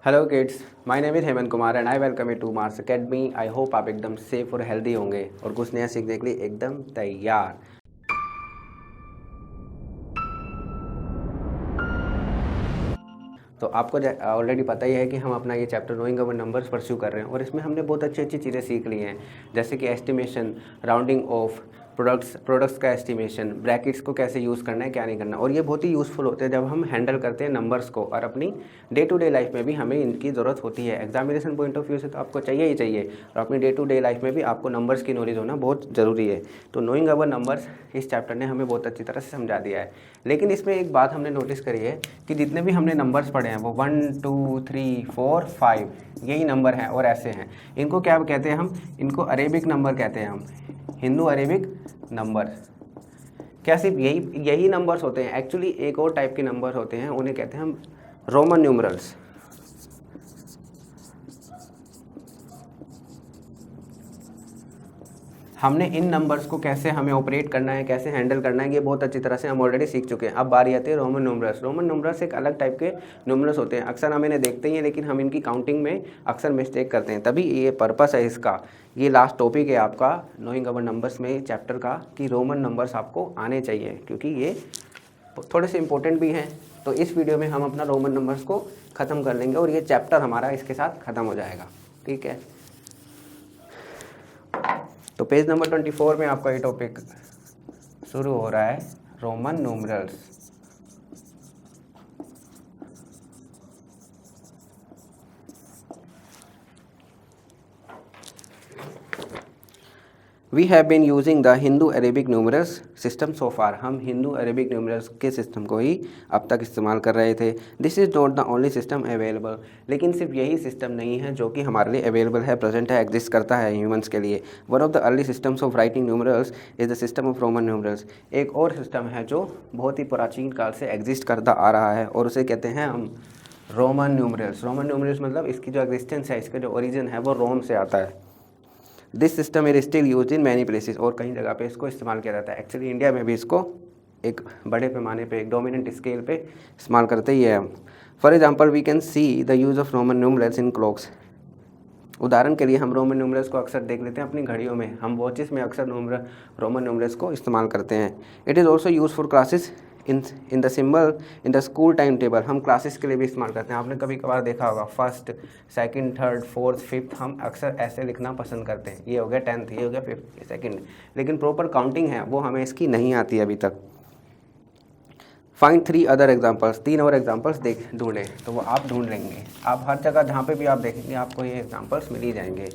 Hello kids, my name is Hemant Kumar and I welcome you to Mars Academy. I hope आप एकदम safe और healthy होंगे और कुछ नया सीखने के लिए एकदम तैयार। तो आपको ऑलरेडी पता ही है कि हम अपना ये चैप्टर नोइंग अवर नंबर्स परस्यू कर रहे हैं और इसमें हमने बहुत अच्छी अच्छी चीज़ें सीख ली हैं, जैसे कि एस्टिमेशन, राउंडिंग ऑफ, प्रोडक्ट्स का एस्टिमेशन, ब्रैकेट्स को कैसे यूज़ करना है, क्या नहीं करना। और ये बहुत ही यूज़फुल होते हैं जब हम हैंडल करते हैं नंबर्स को, और अपनी डे टू डे लाइफ में भी हमें इनकी ज़रूरत होती है। एग्जामिनेशन पॉइंट ऑफ व्यू से तो आपको चाहिए ही चाहिए, और अपनी डे टू डे लाइफ में भी आपको नंबर्स की नॉलेज होना बहुत ज़रूरी है। तो नोइंग अवर नंबर्स इस चैप्टर ने हमें बहुत अच्छी तरह से समझा दिया है। लेकिन इसमें एक बात हमने नोटिस करी है कि जितने भी हमने नंबर्स पढ़े हैं वो 1 2 3 4 5 यही नंबर हैं और ऐसे हैं। इनको क्या कहते हैं? हम इनको अरेबिक नंबर कहते हैं, हम हिंदू अरेबिक नंबर। क्या सिर्फ यही यही नंबर्स होते हैं? एक्चुअली एक और टाइप के नंबर होते हैं, उन्हें कहते हैं हम रोमन न्यूमरल्स। हमने इन नंबर्स को कैसे हमें ऑपरेट करना है, कैसे हैंडल करना है, ये बहुत अच्छी तरह से हम ऑलरेडी सीख चुके हैं। अब बारी आती है रोमन न्यूमरल्स। रोमन न्यूमरल्स एक अलग टाइप के न्यूमरल्स होते हैं, अक्सर हम इन्हें देखते ही हैं लेकिन हम इनकी काउंटिंग में अक्सर मिस्टेक करते हैं। तभी ये पर्पस है इसका, ये लास्ट टॉपिक है आपका नोइंग अवर नंबर्स में चैप्टर का, कि रोमन नंबर्स आपको आने चाहिए क्योंकि ये थोड़े से इंपॉर्टेंट भी हैं। तो इस वीडियो में हम अपना रोमन नंबर्स को ख़त्म कर लेंगे और ये चैप्टर हमारा इसके साथ ख़त्म हो जाएगा, ठीक है। तो पेज नंबर 24 में आपका ये टॉपिक शुरू हो रहा है, Roman numerals. We have been using the Hindu Arabic numerals system so far. हम हिंदू अरेबिक न्यूमरल्स के सिस्टम को ही अब तक इस्तेमाल कर रहे थे। This is not the only system available. लेकिन सिर्फ यही सिस्टम नहीं है जो कि हमारे लिए अवेलेबल है, प्रेजेंट है, एग्जिस्ट करता है ह्यूमंस के लिए। One of the early systems of writing numerals is the system of Roman numerals. एक और सिस्टम है जो बहुत ही प्राचीन काल से एग्जिस्ट करता आ रहा है और उसे कहते हैं हम रोमन न्यूमरल्स। रोमन न्यूमरल्स मतलब इसकी जो एग्जिस्टेंस है, इसका जो ओरिजिन है वो रोम से आता है। This system is still use in many places. और कई जगह पे इसको इस्तेमाल किया जाता है। एक्चुअली इंडिया में भी इसको एक बड़े पैमाने पे, एक डोमिनेंट स्केल पे इस्तेमाल करते ही है हम। For example we can see the use of Roman numerals in clocks. उदाहरण के लिए हम रोमन न्यूमरल्स को अक्सर देख लेते हैं अपनी घड़ियों में, हम वॉचेस में अक्सर रोमन न्यूमरल्स को इस्तेमाल करते हैं। It is also use for classes in the symbol in the school time table. हम क्लासेस के लिए भी इस्तेमाल करते हैं। आपने कभी कभार देखा होगा first, second, third, fourth, fifth हम अक्सर ऐसे लिखना पसंद करते हैं। ये हो गया 10th, ये हो गया 5th, सेकंड। लेकिन प्रॉपर काउंटिंग है वो हमें इसकी नहीं आती अभी तक। Find 3 other examples. 3 और एग्जाम्पल्स ढूंढें। तो वो आप ढूंढ लेंगे, आप हर जगह जहाँ पे भी आप देखेंगे आपको ये एग्जाम्पल्स मिल ही जाएंगे।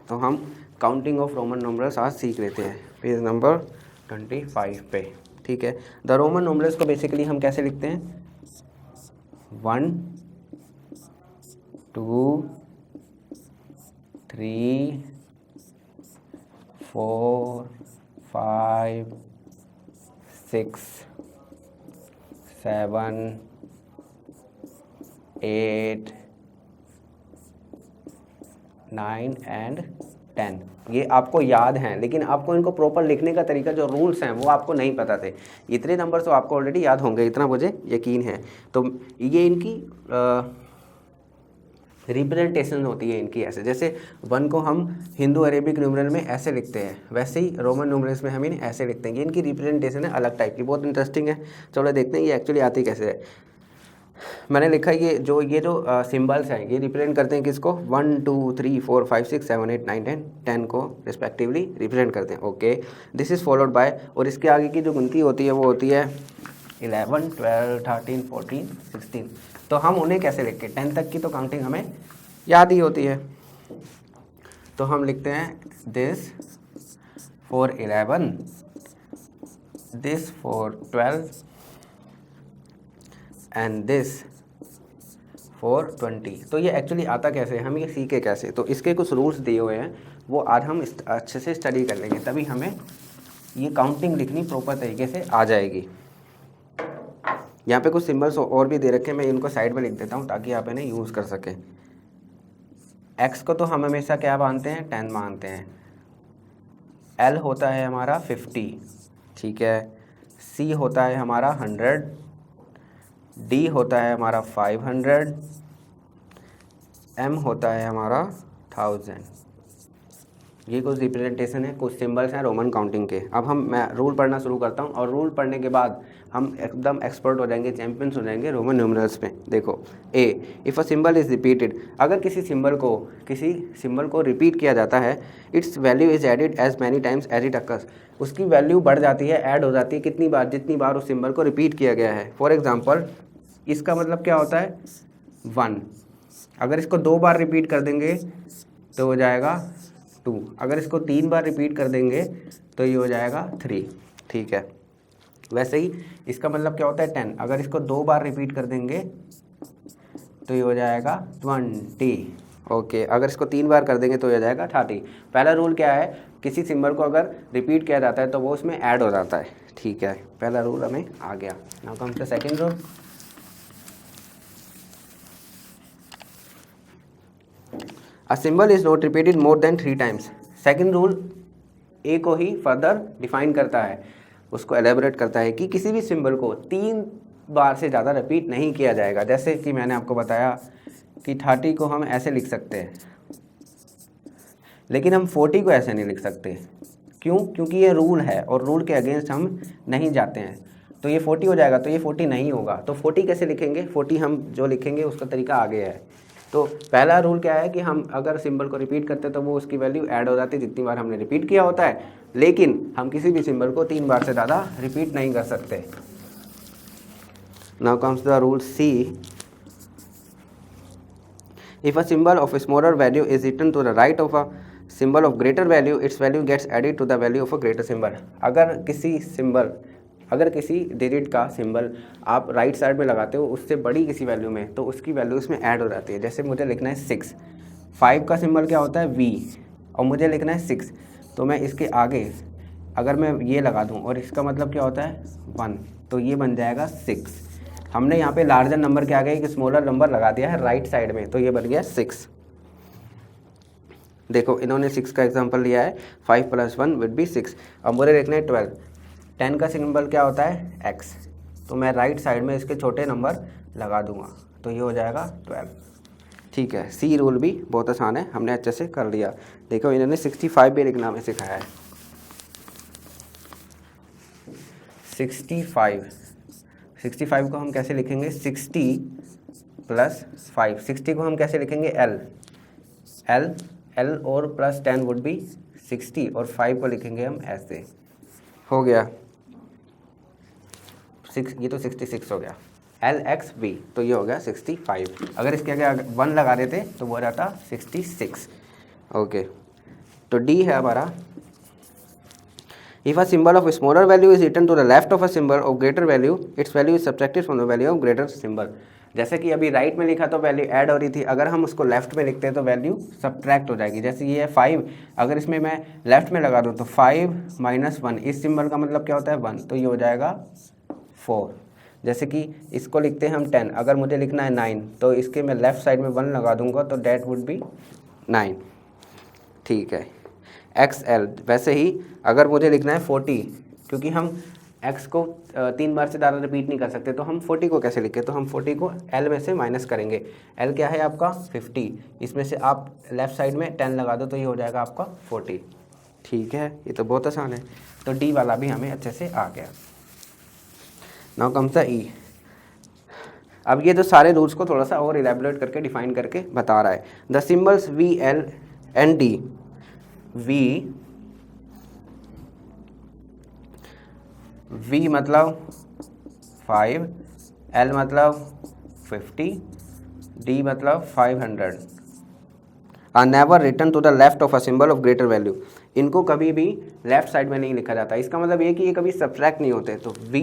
तो हम काउंटिंग ऑफ रोमन न्यूमरल्स आज सीख लेते हैं, पेज नंबर 25 पे, ठीक है। द रोमन न्यूमरल्स को बेसिकली हम कैसे लिखते हैं? 1 2 3 4 5 6 7 8 9 एंड 10। ये आपको याद हैं, लेकिन आपको इनको प्रॉपर लिखने का तरीका, जो रूल्स हैं वो आपको नहीं पता थे। इतने नंबर्स तो आपको ऑलरेडी याद होंगे, इतना मुझे यकीन है। तो ये इनकी रिप्रेजेंटेशन होती है इनकी ऐसे, जैसे 1 को हम हिंदू अरेबिक न्यूमरल में ऐसे लिखते हैं, वैसे ही रोमन न्यूमरल्स में हम इन्हें ऐसे लिखते हैं। ये इनकी रिप्रेजेंटेशन है अलग टाइप की, बहुत इंटरेस्टिंग है। चलो देखते हैं ये एक्चुअली आती कैसे है। मैंने लिखा ये जो सिंबल्स हैं ये रिप्रेजेंट करते हैं किसको? 1 2 3 4 5 6 7 8 9 10 को रिस्पेक्टिवली रिप्रेजेंट करते हैं। Okay, this is followed by, और इसके आगे की जो गिनती होती है वो होती है 11 12 13 14 16। तो हम उन्हें कैसे लिखते हैं? 10 तक की तो काउंटिंग हमें याद ही होती है। तो हम लिखते हैं this for 11, this for 12 and this for 20। तो ये एक्चुअली आता कैसे है, हम ये सीखे कैसे? तो इसके कुछ रूल्स दिए हुए हैं, वो आज हम अच्छे से स्टडी कर लेंगे, तभी हमें ये काउंटिंग लिखनी प्रॉपर तरीके से आ जाएगी। यहाँ पे कुछ सिंबल्स और भी दे रखे हैं, मैं इनको साइड में लिख देता हूँ ताकि आप इन्हें यूज़ कर सकें। एक्स को तो हम हमेशा क्या मानते हैं? 10 मानते हैं। एल होता है हमारा 50, ठीक है। सी होता है हमारा 100, D होता है हमारा 500, M होता है हमारा 1000। ये कुछ रिप्रेजेंटेशन है, कुछ सिंबल्स हैं रोमन काउंटिंग के। अब मैं रूल पढ़ना शुरू करता हूँ और रूल पढ़ने के बाद हम एकदम एक्सपर्ट हो जाएंगे, चैंपियंस हो जाएंगे रोमन न्यूमरल्स में। देखो ए, if a symbol is repeated, अगर किसी सिंबल को रिपीट किया जाता है, its value is added as many times as it occurs, उसकी वैल्यू बढ़ जाती है, ऐड हो जाती है कितनी बार, जितनी बार उस सिंबल को रिपीट किया गया है। फॉर एग्जाम्पल इसका मतलब क्या होता है 1, अगर इसको 2 बार रिपीट कर देंगे तो हो जाएगा 2, अगर इसको 3 बार रिपीट कर देंगे तो ये हो जाएगा 3। ठीक है, वैसे ही इसका मतलब क्या होता है 10, अगर इसको 2 बार रिपीट कर देंगे तो ये हो जाएगा 20। ओके, अगर इसको 3 बार कर देंगे तो ये हो जाएगा 30। पहला रूल क्या है, किसी सिंबल को अगर रिपीट किया जाता है तो वो उसमें ऐड हो जाता है। ठीक है, पहला रूल हमें आ गया। Now comes the second rule. A symbol is not repeated more than 3 times। Second rule A को ही फर्दर डिफाइन करता है, उसको एलेबोरेट करता है कि किसी भी सिंबल को 3 बार से ज़्यादा रिपीट नहीं किया जाएगा। जैसे कि मैंने आपको बताया कि 30 को हम ऐसे लिख सकते हैं, लेकिन हम 40 को ऐसे नहीं लिख सकते। क्यों? क्योंकि ये रूल है और रूल के अगेंस्ट हम नहीं जाते हैं। तो ये 40 हो जाएगा, तो ये 40 नहीं होगा। तो 40 कैसे लिखेंगे? 40 हम जो लिखेंगे उसका तरीका आगे है। तो पहला रूल क्या है कि हम अगर सिंबल को रिपीट करते हैं तो वो उसकी वैल्यू ऐड हो जाती है जितनी बार हमने रिपीट किया होता है, लेकिन हम किसी भी सिंबल को 3 बार से ज़्यादा रिपीट नहीं कर सकते। Now comes the rule C. If a symbol of smaller value is written to the right of a symbol of greater value, its value gets added to the value of a greater symbol. अगर किसी digit का symbol आप right side में लगाते हो उससे बड़ी किसी वैल्यू में, तो उसकी वैल्यू इसमें ऐड हो जाती है। जैसे मुझे लिखना है 6, 5 का सिंबल क्या होता है V, और मुझे लिखना है 6, तो मैं इसके आगे अगर मैं ये लगा दूं और इसका मतलब क्या होता है 1, तो ये बन जाएगा 6। हमने यहाँ पे लार्जर नंबर के आगे एक स्मॉलर नंबर लगा दिया है राइट साइड में, तो ये बन गया 6। देखो इन्होंने 6 का एग्जांपल लिया है, 5 + 1 विल बी 6। अब मुझे लिखना है 12, 10 का सिंबल क्या होता है X, तो मैं राइट साइड में इसके छोटे नंबर लगा दूंगा, तो ये हो जाएगा 12। ठीक है, सी रूल भी बहुत आसान है, हमने अच्छे से कर लिया। देखो इन्होंने 65 भी लिखना हमें सिखाया है। 65 को हम कैसे लिखेंगे? 60 + 5। 60 को हम कैसे लिखेंगे? L और +10 वुड बी 60, और 5 को लिखेंगे हम ऐसे। हो गया 6, ये तो 66 हो गया। LXV, तो ये हो गया 65। अगर इसके आगे 1 लगा देते तो वो रहता 66। ओके, तो D है हमारा। If a symbol of smaller value is written to the left of a symbol of greater value, its value is subtracted from the value of greater symbol. जैसे कि अभी राइट में लिखा तो वैल्यू ऐड हो रही थी, अगर हम उसको लेफ्ट में लिखते हैं तो वैल्यू सब्ट्रैक्ट हो जाएगी। जैसे ये है 5, अगर इसमें मैं लेफ्ट में लगा दूँ तो 5 - 1, इस सिंबल का मतलब क्या होता है 1, तो ये हो जाएगा 4। जैसे कि इसको लिखते हैं हम 10, अगर मुझे लिखना है 9, तो इसके मैं लेफ़्ट साइड में 1 लगा दूंगा तो डेट वुड बी 9। ठीक है, XL, वैसे ही अगर मुझे लिखना है 40, क्योंकि हम X को 3 बार से ज़्यादा रिपीट नहीं कर सकते, तो हम 40 को कैसे लिखें? तो हम 40 को L में से माइनस करेंगे। L क्या है आपका 50, इसमें से आप लेफ़्ट साइड में 10 लगा दो तो ये हो जाएगा आपका 40। ठीक है, ये तो बहुत आसान है। तो D वाला भी हमें अच्छे से आ गया। Now comes the E। अब ये जो सारे रूल्स को थोड़ा सा और इलेबोरेट करके डिफाइन करके बता रहा है। The symbols V, L and D। V मतलब 5, L मतलब 50, D मतलब 500 are never written to the left of a symbol of greater value. इनको कभी भी लेफ्ट साइड में नहीं लिखा जाता। इसका मतलब ये कि ये कभी सब्ट्रैक्ट नहीं होते। तो V,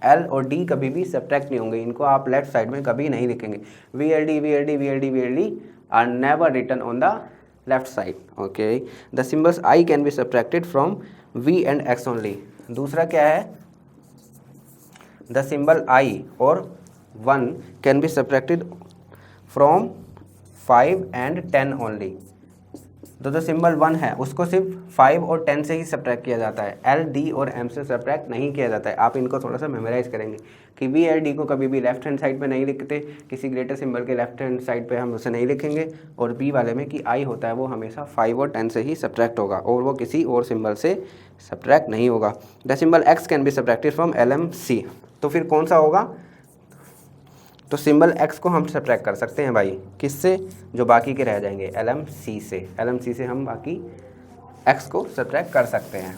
L और D कभी भी सब्ट्रैक्ट नहीं होंगे, इनको आप लेफ्ट साइड में कभी नहीं लिखेंगे। VLD are never written on the left side. Okay, the symbols I can be subtracted from V and X only. दूसरा क्या है? द सिंबल I और 1 can be subtracted from 5 and 10 only. तो जो सिंबल 1 है उसको सिर्फ 5 और 10 से ही सब्ट्रैक्ट किया जाता है, एल, डी और एम से सब्ट्रैक्ट नहीं किया जाता है। आप इनको थोड़ा सा मेमोराइज करेंगे कि वी, एल, डी को कभी भी लेफ्ट हैंड साइड पे नहीं लिखते, किसी ग्रेटर सिंबल के लेफ्ट हैंड साइड पे हम उसे नहीं लिखेंगे। और बी वाले में कि आई होता है वो हमेशा 5 और 10 से ही सब्ट्रैक्ट होगा और वो किसी और सिंबल से सब्ट्रैक्ट नहीं होगा। The symbol X can be subtracted from L, M, C. तो फिर कौन सा होगा? तो सिंबल x को हम सब्ट्रैक्ट कर सकते हैं भाई, किससे? जो बाकी के रह जाएंगे एल, एम, सी से। एल, एम, सी से हम बाकी x को सब्ट्रैक्ट कर सकते हैं।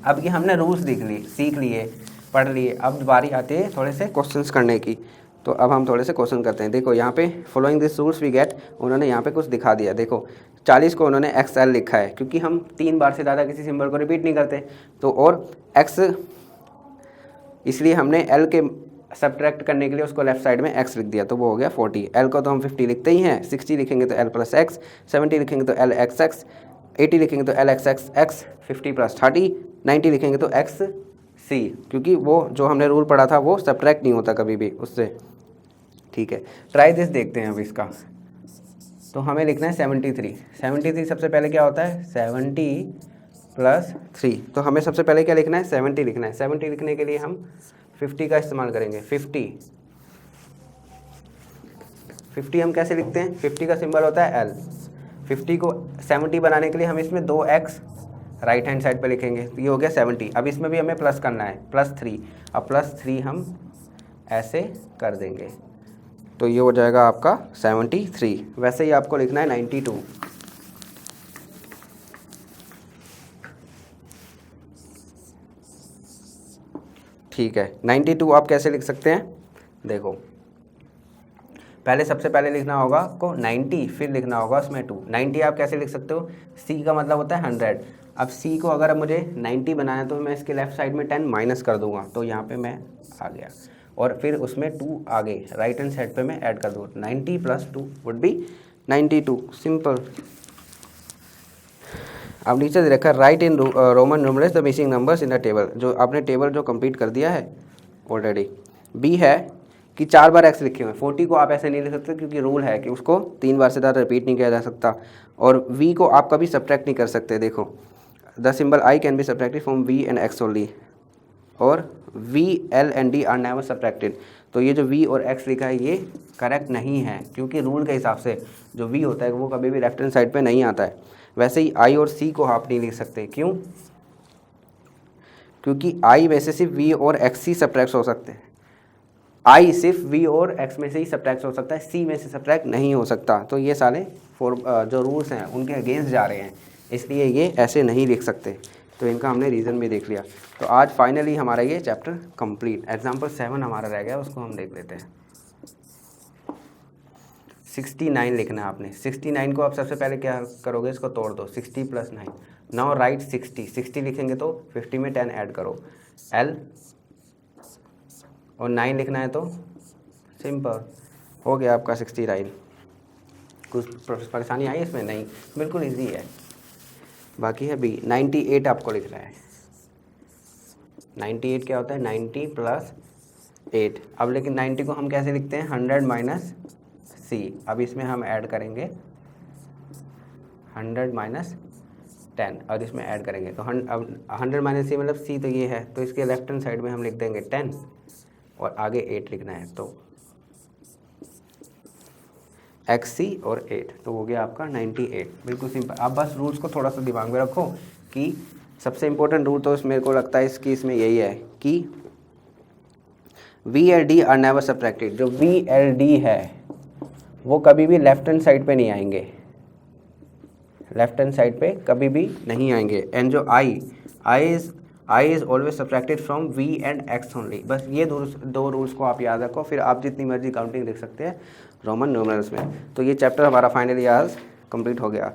अब ये हमने रूल्स सीख लिए, पढ़ लिए। अब बारी आती है थोड़े से क्वेश्चंस करने की। तो अब हम थोड़े से क्वेश्चन करते हैं। देखो यहाँ पे following this rules we get, उन्होंने यहाँ पे कुछ दिखा दिया। देखो 40 को उन्होंने एक्स एल लिखा है क्योंकि हम 3 बार से ज़्यादा किसी सिंबल को रिपीट नहीं करते। तो और x, इसलिए हमने l के सब्ट्रैक्ट करने के लिए उसको लेफ्ट साइड में x लिख दिया, तो वो हो गया 40। l को तो हम 50 लिखते ही हैं, 60 लिखेंगे तो l प्लस x, 70 लिखेंगे तो l एक्स एक्स, 80 लिखेंगे तो l x x x, 50 plus 30, 90 लिखेंगे तो x c, क्योंकि वो जो हमने रूल पढ़ा था वो सब्ट्रैक्ट नहीं होता कभी भी उससे। ठीक है, ट्राई दिस देखते हैं अब इसका। तो हमें लिखना है 73। 73 सबसे पहले क्या होता है? 70 प्लस 3। तो हमें सबसे पहले क्या लिखना है? 70 लिखना है। 70 लिखने के लिए हम 50 का इस्तेमाल करेंगे। 50 हम कैसे लिखते हैं? 50 का सिंबल होता है L। 50 को 70 बनाने के लिए हम इसमें 2x राइट हैंड साइड पे लिखेंगे, तो ये हो गया 70। अब इसमें भी हमें प्लस करना है, +3। अब +3 हम ऐसे कर देंगे, तो ये हो जाएगा आपका 73। वैसे ही आपको लिखना है 92। ठीक है, 92 आप कैसे लिख सकते हैं? देखो सबसे पहले लिखना होगा आपको 90, फिर लिखना होगा उसमें 2। 90 आप कैसे लिख सकते हो? C का मतलब होता है 100। अब C को अगर मुझे 90 बनाना है तो मैं इसके लेफ्ट साइड में 10 माइनस कर दूंगा, तो यहाँ पे मैं आ गया, और फिर उसमें 2 आगे राइट हैंड साइड पे मैं ऐड कर दूँगा। 90 प्लस 2 वुड बी 92, सिंपल। अब नीचे दे रखा है right in Roman numerals the missing numbers in the table. जो आपने टेबल जो कंप्लीट कर दिया है ऑलरेडी। बी है कि 4 बार एक्स लिखे हुए हैं। 40 को आप ऐसे नहीं लिख सकते क्योंकि रूल है कि उसको 3 बार से ज़्यादा रिपीट नहीं किया जा सकता। और वी को आप कभी सब्ट्रैक्ट नहीं कर सकते। देखो the symbol I can be subtracted from V and X only, और V, L and D are never subtracted. तो ये जो वी और एक्स लिखा है ये करेक्ट नहीं है, क्योंकि रूल के हिसाब से जो वी होता है वो कभी भी लेफ्ट हैंड साइड पे नहीं आता है। वैसे ही आई और सी को आप नहीं लिख सकते। क्यों? क्योंकि आई में से सिर्फ वी और एक्स ही सब्ट्रैक्ट हो सकते हैं। आई सिर्फ वी और एक्स में से ही सब्ट्रैक्ट हो सकता है, सी में से सब्ट्रैक्ट नहीं हो सकता। तो ये सारे जो रूल्स हैं उनके अगेंस्ट जा रहे हैं, इसलिए ये ऐसे नहीं लिख सकते। तो इनका हमने रीज़न भी देख लिया। तो आज फाइनली हमारा ये चैप्टर कंप्लीट। एग्जाम्पल 7 हमारा रह गया, उसको हम देख लेते हैं। 69 लिखना है आपने। 69 को आप सबसे पहले क्या करोगे? इसको तोड़ दो, 60 प्लस 9। Now right 60। 60 लिखेंगे तो 50 में 10 ऐड करो, L, और 9 लिखना है तो सिंपल हो गया आपका 69। कुछ परेशानी आई इसमें? नहीं, बिल्कुल इजी है। बाकी है बी, 98 आपको लिखना है। 98 क्या होता है? 90 प्लस 8। अब लेकिन 90 को हम कैसे लिखते हैं? 100 माइनस C। अब इसमें हम ऐड करेंगे 100 माइनस 10, और इसमें ऐड करेंगे तो अब 100 माइनस C मतलब C तो ये है, तो इसके लेफ्ट हैंड साइड में हम लिख देंगे 10 और आगे 8 लिखना है, तो XC और 8, तो हो गया आपका 98। बिल्कुल सिंपल। आप बस रूल्स को थोड़ा सा दिमाग में रखो कि सबसे इम्पोर्टेंट रूल तो मेरे को लगता है इसमें यही है कि V और D आर नेवर सब्ट्रैक्टेड। जो V और D है वो कभी भी लेफ्ट हैंड साइड पे नहीं आएंगे, लेफ्ट हैंड साइड पे कभी भी नहीं आएंगे। एंड जो I is always subtracted from V and X only. बस ये दो रूल्स को आप याद रखो, फिर आप जितनी मर्जी काउंटिंग लिख सकते हैं रोमन न्यूमरल्स में। तो ये चैप्टर हमारा फाइनली आज कंप्लीट हो गया।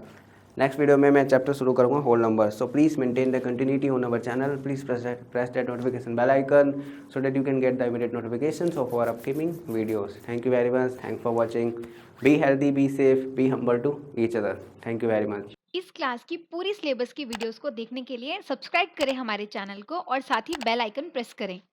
नेक्स्ट वीडियो में मैं चैप्टर शुरू करूँगा whole number. So please maintain the continuity on our channel. Please press that notification bell icon so that you can get the immediate notifications of our upcoming videos. Thank you very much. Thanks for watching. Be healthy, be safe, be humble to each other. Thank you very much. इस class की पूरी syllabus की videos को देखने के लिए subscribe करें हमारे चैनल को और साथ ही बेल आइकन प्रेस करें।